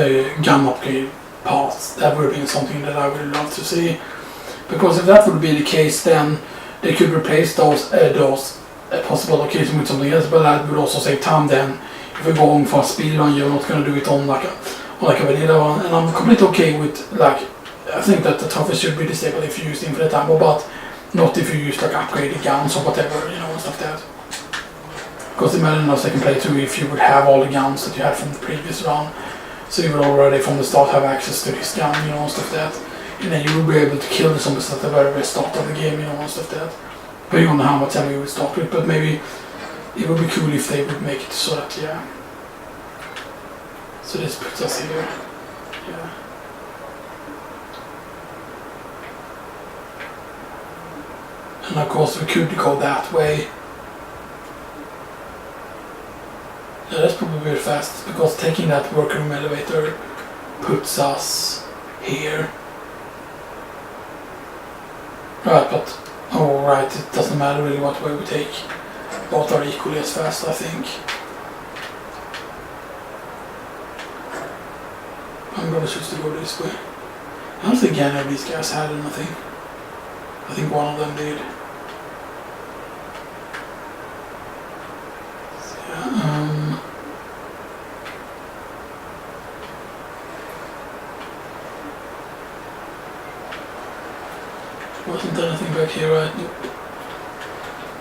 the gun upgrade paths. That would have been something that I would love to see. Because if that would be the case, then they could replace those possible locations with something else, but that would also save time then. If you're going for a speed run, you're not going to do it on like a vanilla one. And I'm completely okay with, like, I think that the toughest should be disabled if you use infinite ammo, but not if you use like upgraded guns or whatever, you know, and stuff like that. Because imagine a second playthrough if you would have all the guns that you had from the previous run, so you would already from the start have access to this gun, you know, and stuff like that. And then you would be able to kill the zombies at the very start of the game, you know, and stuff like that. Depending on how much ammo you would start with, but maybe it would be cool if they would make it so that, yeah. So this puts us here, yeah. And of course we could go that way. Yeah, that's probably very fast, because taking that workroom elevator puts us here. Right, but oh right, it doesn't matter really what way we take. Both are equally as fast, I think. I'm gonna choose to go this way. I don't think any of these guys had anything. I think one of them did. So, yeah, wasn't anything back here, right? Nope.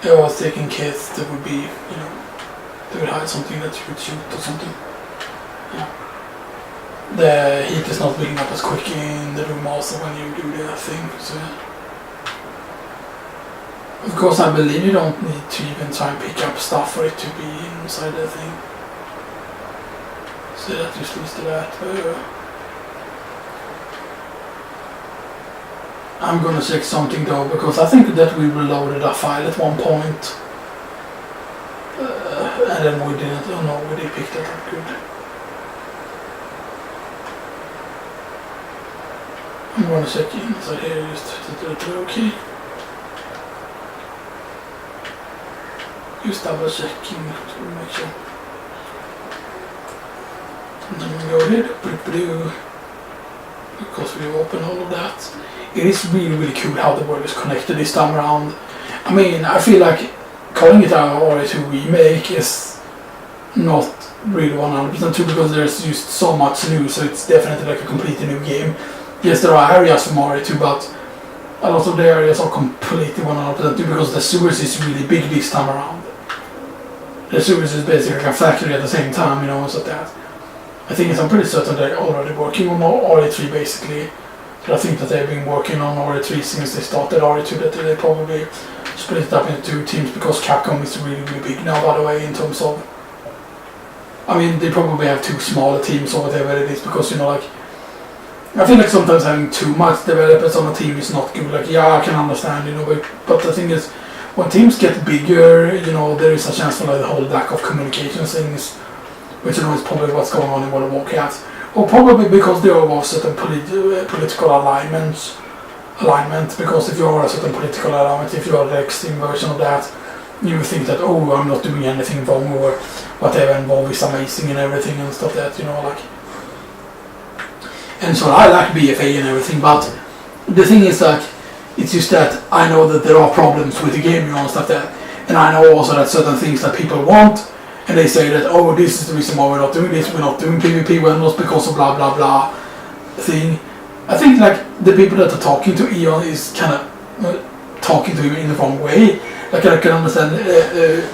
I was taking kids that would be, you know, they would hide something that you could shoot or something. Yeah. The heat is not building up as quick in the room also when you do the thing, so yeah. Of course, I believe you don't need to even try and pick up stuff for it to be inside the thing. So that just leads to that. I'm gonna check something though, because I think that we reloaded a file at one point. And then we didn't. Oh no, we did pick that up, good. I'm gonna check inside here just to okay. Just double checking to make sure. And then we go ahead, because we open all of that. It is really cool how the world is connected this time around. I mean, I feel like calling it a RE2 remake is not really 100% true, because there's just so much new, so it's definitely like a completely new game. Yes, there are areas from RE2, but a lot of the areas are completely 100% new, because the sewers is really big this time around. The sewers is basically like a factory at the same time, you know, and so that. I think I'm pretty certain they're already working on RE3 basically. But I think that they've been working on RE3 since they started RE2, that they probably split it up into two teams, because Capcom is really big now, by the way, in terms of... I mean, they probably have two smaller teams or whatever it is, because, you know, like... I feel like sometimes having too much developers on a team is not good. Like, yeah, I can understand, you know, but the thing is, when teams get bigger, you know, there is a chance for like the whole lack of communication things, which, you know, is probably what's going on in World of Warcraft. Or probably because there are certain political alignment, because if you are a certain political alignment, if you are the extreme version of that, you think that, oh, I'm not doing anything wrong, or whatever, and WoW is amazing and everything and stuff that, you know, like... And so I like BFA and everything, but the thing is that it's just that I know that there are problems with the game, you know, and stuff that, and I know also that certain things that people want, and they say that, oh, this is the reason why we're not doing this, we're not doing PvP, well, not because of blah blah blah thing. I think like the people that are talking to Eon is kind of talking to him in the wrong way. Like I can understand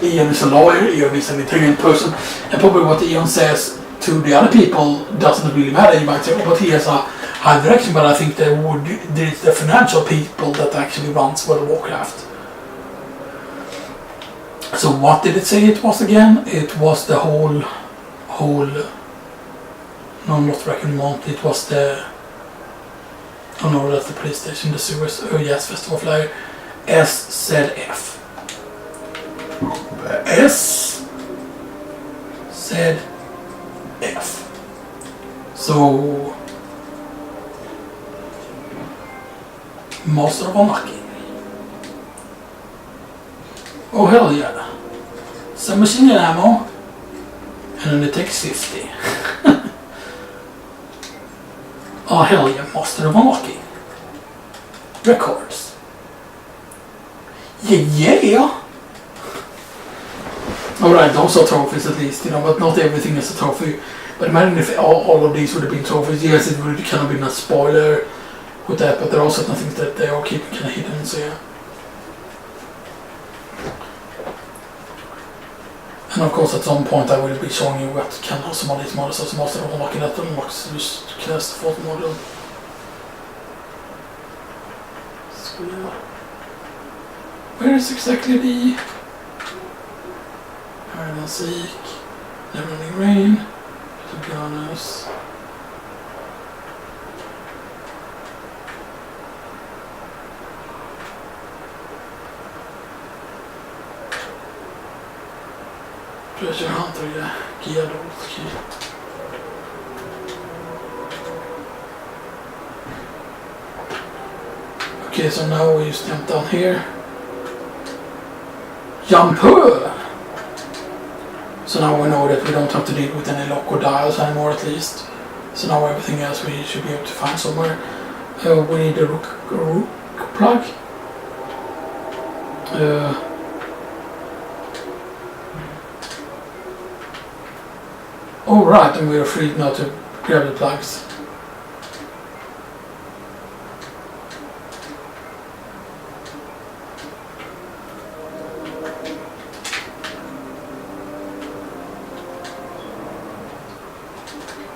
Eon is a lawyer, Eon is an intelligent person, and probably what Eon says to the other people doesn't really matter. You might say, oh, but he has a high direction, but I think there is the financial people that actually runs World of Warcraft. So what did it say it was again? It was the whole no, not Reckoning, it was the, oh no, that's the police station, the sewers, oh yes, Festival Flyer, SZF. SZF. So, Master of Unlucky. Oh hell yeah. Some machine gun ammo. And then it takes 50. Oh hell yeah, Master of Unlocking. Records. Yeah! Alright, those are trophies at least, you know, but not everything is a trophy. But imagine if all of these would have been trophies. Yes, it would kind of been a spoiler with that, but there are certain things that they are keeping kind of hidden, so yeah. And of course at some point I will be showing you what kind of some of these models as Master of Unlocking that unlocks just cast the 4th module. So yeah. Where is exactly the Hide and Seek, Neverending Rain, to be honest. Treasure Hunter, yeah, Gyarados key. Okay, so now we just jump down here. Jumper! So now we know that we don't have to deal with any lock or dials anymore at least. So now everything else we should be able to find somewhere. We need a rook plug. Alright, and we are free now to grab the plugs.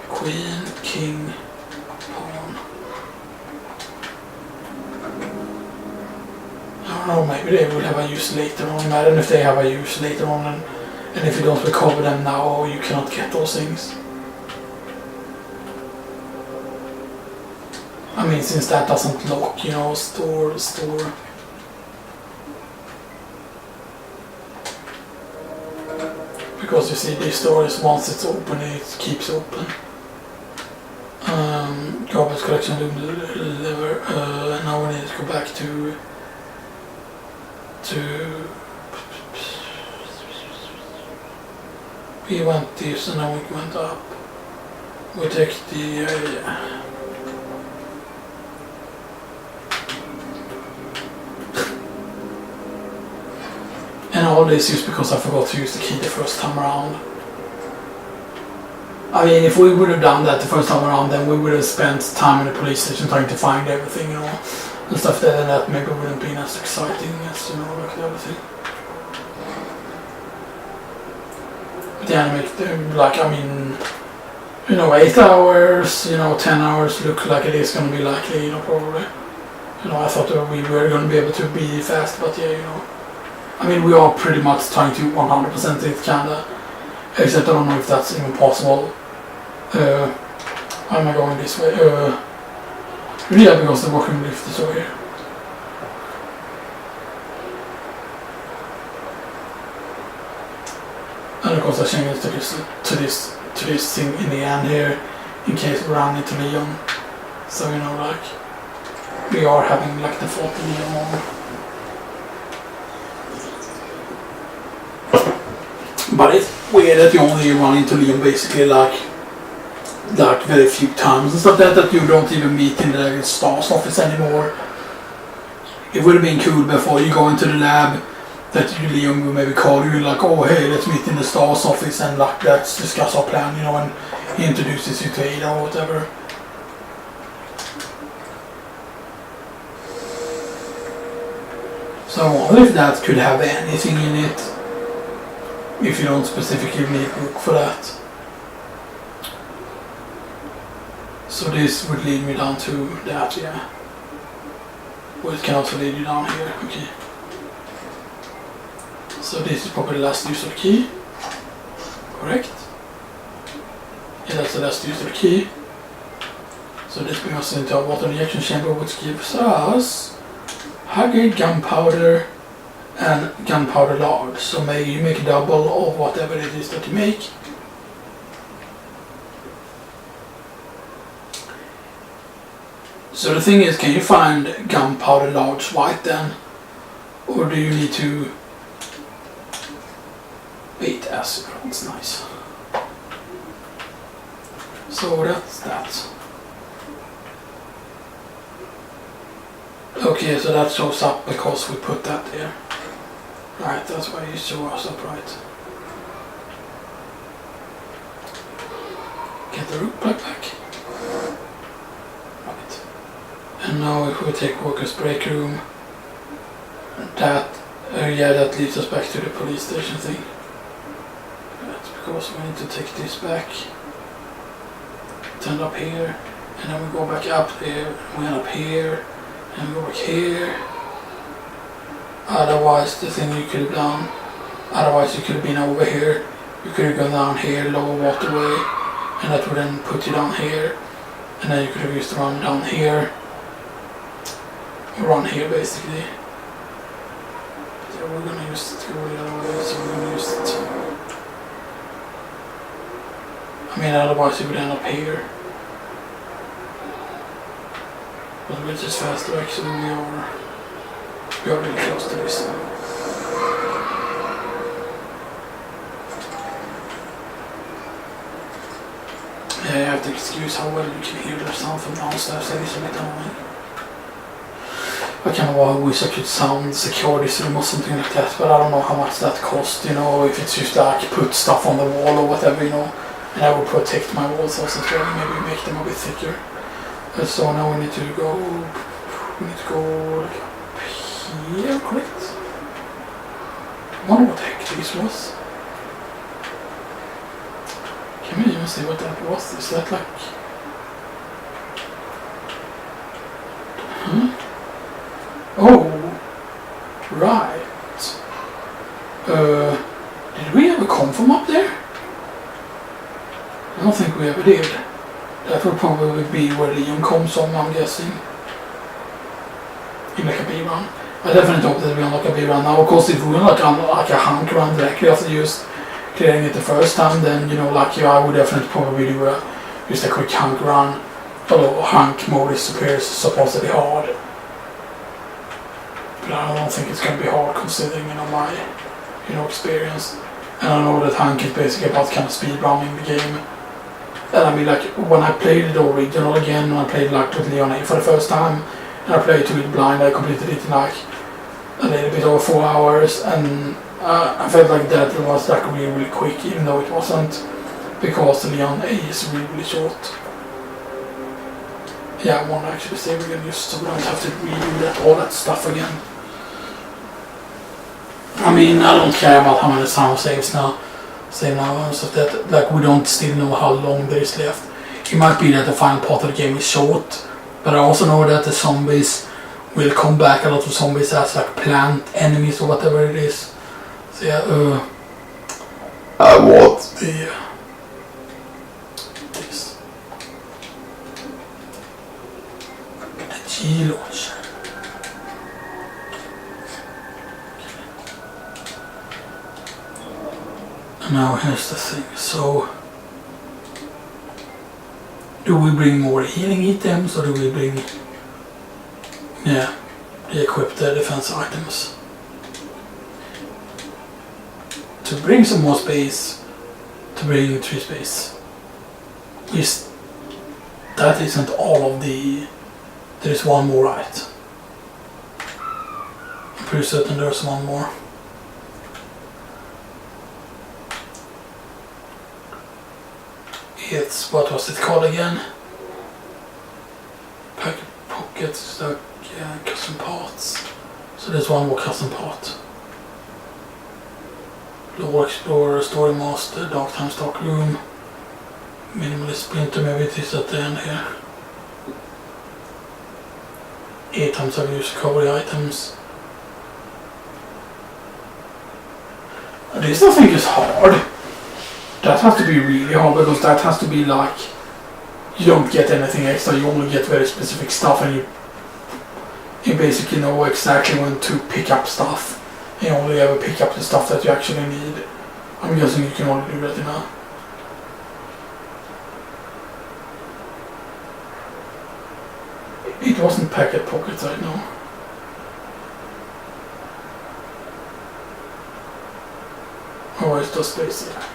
Queen, King, Pawn. I don't know, maybe they will have a use later on. Imagine if they have a use later on and if you don't recover them now, you cannot get those things. I mean, since that doesn't lock, you know, store. Because you see, this store is once it's open, it keeps open. Garbage collection lever, and now we need to go back to we went this and then we went up. We take the and all this is because I forgot to use the key the first time around. I mean, if we would have done that the first time around, then we would have spent time in the police station trying to find everything, you know, and stuff there, and that maybe wouldn't be as exciting as, you know, like everything. But the anime, like, I mean, you know, 8 hours, you know, 10 hours look like it is going to be likely, you know, probably. You know, I thought that we were going to be able to be fast, but yeah, you know. I mean, we are pretty much trying to 100% it, kinda. Except I don't know if that's even possible. How am I going this way? Yeah, because the walking lift is over here. And of course I changed to this thing in the end here, in case we run into Leon. So you know, like, we are having like the 40 Leon on. But it's weird that you only run into Leon basically like very few times and stuff that you don't even meet in the STARS office anymore. It would have been cool before you go into the lab that Leon will maybe call you like, oh hey, let's meet in the STARS office and like let's discuss our plan, you know, and he introduces you to Ada or whatever. So I wonder if that could have anything in it. If you don't specifically need a book for that. So this would lead me down to that, yeah. Well, it can also lead you down here, okay. So this is probably the last use of the key. Correct? Yeah, that's the last use of the key. So this brings us into a water injection chamber, which gives us Haggard gunpowder and gunpowder large, so maybe you make a double of whatever it is that you make. So the thing is, can you find gunpowder large white then? Or do you need to... Wait, acid, that's nice. So that's that. Okay, so that shows up because we put that there. Right, that's why you show us up, right. Get the root plug back. Right. And now if we take workers break room, that, yeah, that leads us back to the police station thing. That's because we need to take this back. Turn up here, and then we go back up there, we end up here, and we go back here. Otherwise, the thing you could have done, otherwise you could have been over here, you could have gone down here, lower waterway, and that would then put you down here, and then you could have used to run down here, run here basically. But yeah, we're gonna use it to go the other way, so we're gonna use it. I mean, otherwise you would end up here. But we're just faster actually, we are really close to this. Yeah, you have to excuse how well you can hear the sound from downstairs, that is a bit annoying. I kind of wish I could sound security room or something like that, but I don't know how much that costs, you know, if it's just like put stuff on the wall or whatever, you know, and I will protect my walls also as well, maybe make them a bit thicker. So now we need to go like up here, correct? I wonder what the heck this was. Can we even see what that was? Is that like... Huh? Oh, right. Did we ever come from up there? I don't think we ever did. That would probably be where Leon comes from, I'm guessing. In like a B run. I definitely hope that we unlock a B run now. Of course, if we unlock like a hunk run directly after just clearing it the first time, then, you know, like I would definitely probably do just a quick hunk run. Although hunk mode is supposedly hard. But I don't think it's going to be hard considering, you know, my, you know, experience. And I know that hunk is basically about kind of speed running the game. And I mean, like, when I played the original again, when I played like with Leon A for the first time, and I played to it blind, I completed it in like a little bit over 4 hours, and I felt like that was like really, really quick, even though it wasn't, because the Leon A is really, really short. Yeah, I want to actually save again just so we don't have to redo all that stuff again. I mean, I don't care about how many sound saves now. Save now and stuff that, like, we don't still know how long there is left. It might be that the final part of the game is short, but I also know that the zombies will come back. A lot of zombies as like plant enemies or whatever it is. So yeah, what? The this. The G launcher. Now here's the thing, so do we bring more healing items or do we bring, yeah, equip the defense items? To bring some more space, to bring 3 space, that isn't all of the, there is one more, right? I'm pretty certain there's one more. It's, what was it called again? Packet pockets, like custom parts. So there's one more custom part. Lore Explorer, Story Master, Dark Time Stock Room, Minimalist Splinter, maybe it is at the end here. 8 times I've used recovery items. This I think is hard. That has to be really hard because that has to be like, you don't get anything extra, you only get very specific stuff, and you basically know exactly when to pick up stuff. You only ever pick up the stuff that you actually need. I'm guessing you can only do that, you know. It wasn't packet pockets, I know. Or it's just space, yeah.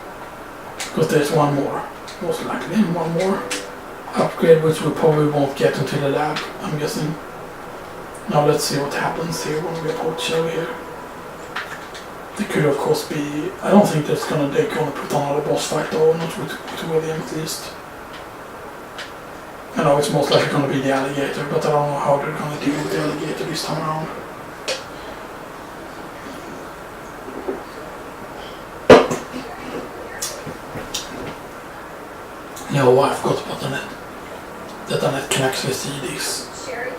Because there's one more, most likely, and one more upgrade which we probably won't get until the lab, I'm guessing. Now let's see what happens here when we approach show here. It could of course be... I don't think they're gonna put on another boss fight though, not with William at least. I know it's most likely gonna be the alligator, but I don't know how they're gonna deal with the alligator this time around. No, I forgot about the net. That the net can actually see this. Sherry?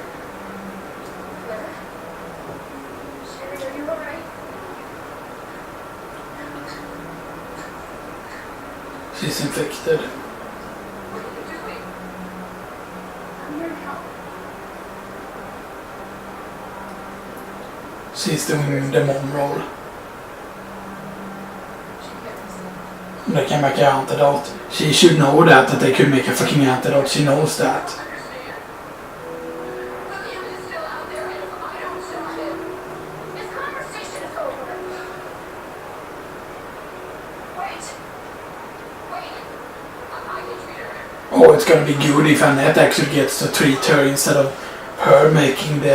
Claire? Sherry, are you alright? She's infected. What are you doing? I'm here to help. She's doing the mom role. She can't listen. They can make an antidote. She should know that they could make a fucking antidote. She knows that. Understand. William is still out there, and if I don't show him, this conversation is over. Wait. I can treat her. Oh, it's gonna be good if Annette actually gets to treat her instead of her making the